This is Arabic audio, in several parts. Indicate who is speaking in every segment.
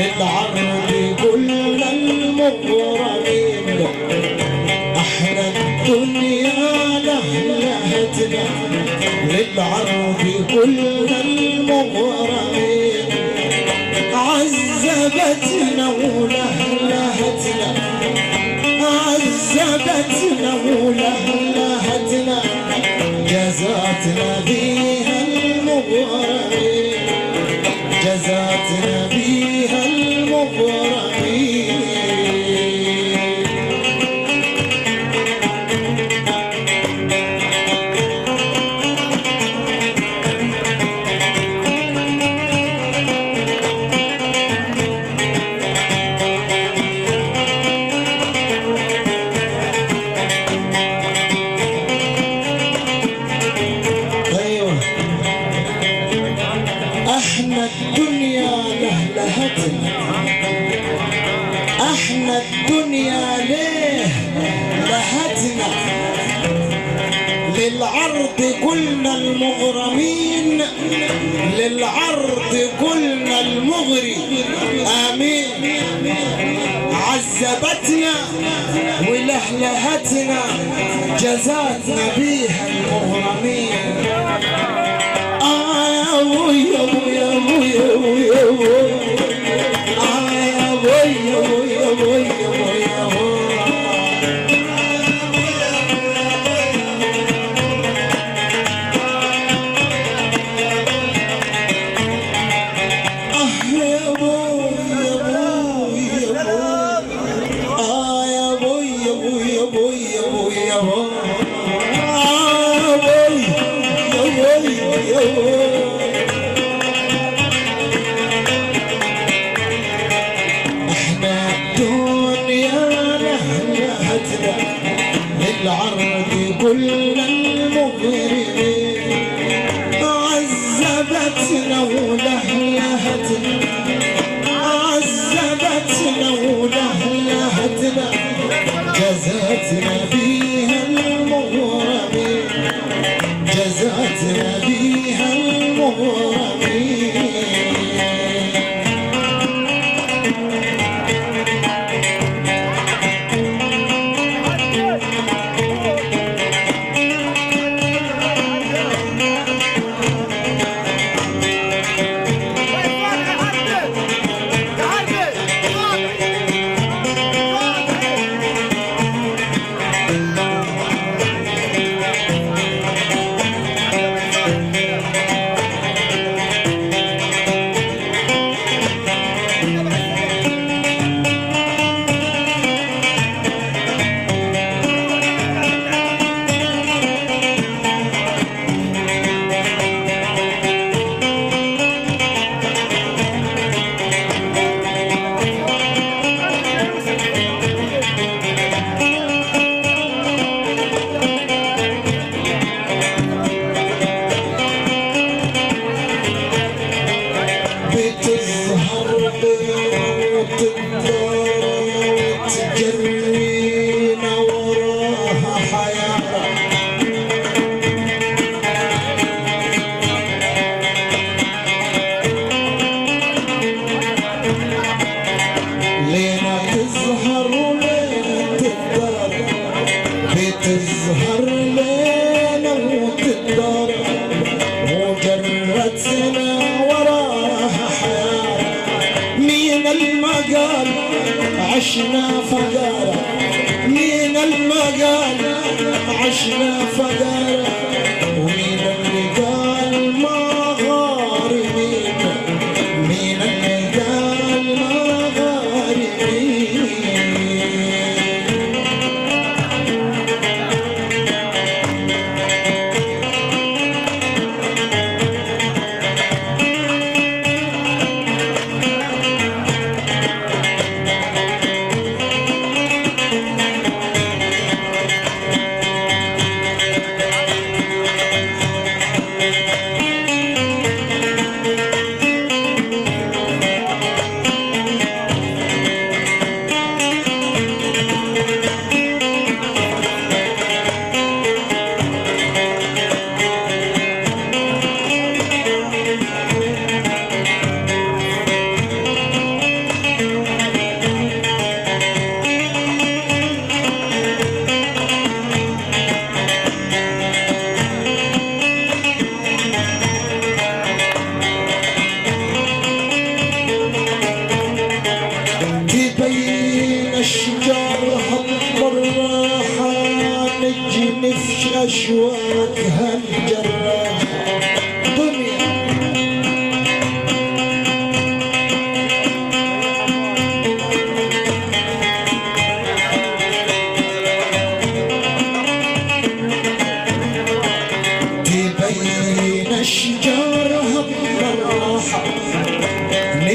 Speaker 1: للعرب كل المغرمين احنا الدنيا لهلهتنا للعرب كل المغرمين عذبتنا ولهلهتنا عذبتنا ولهلهتنا جزاتنا بيها المغرمين جزاتنا بيها المغرمين احنا الدنيا لهلهتنا احنا الدنيا ليه لهتنا للعرض كلنا المغرمين للعرض كلنا المغري امين عذبتنا ولهلهتنا جزاتنا بيها المغرمين للعرض كل المغرمين عذبتنا ولهلهتنا عذبتنا ولهلهتنا جزاتنا بيها المغرمين جزاتنا بيها المغرمين تجرينا وراها حياة لينا تظهر ولينا تقدر بتظهر لينا وتقدر وجرتنا وراها حياة مين المقال عشنا فقارة مين المقال عشنا فقارة ومين اللي قال ما غارمين مين اللي قال ما غارمين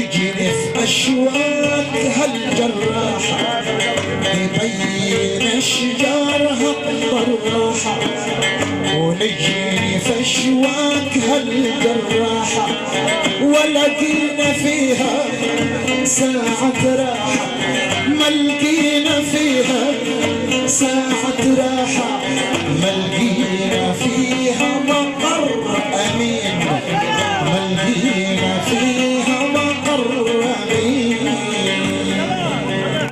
Speaker 1: ونجني في أشواك هالجراحة بين أشجارها الضراحة ونجني في أشواك هالجراحة ولقينا فيها ساعة راحة ما لقينا فيها ساعة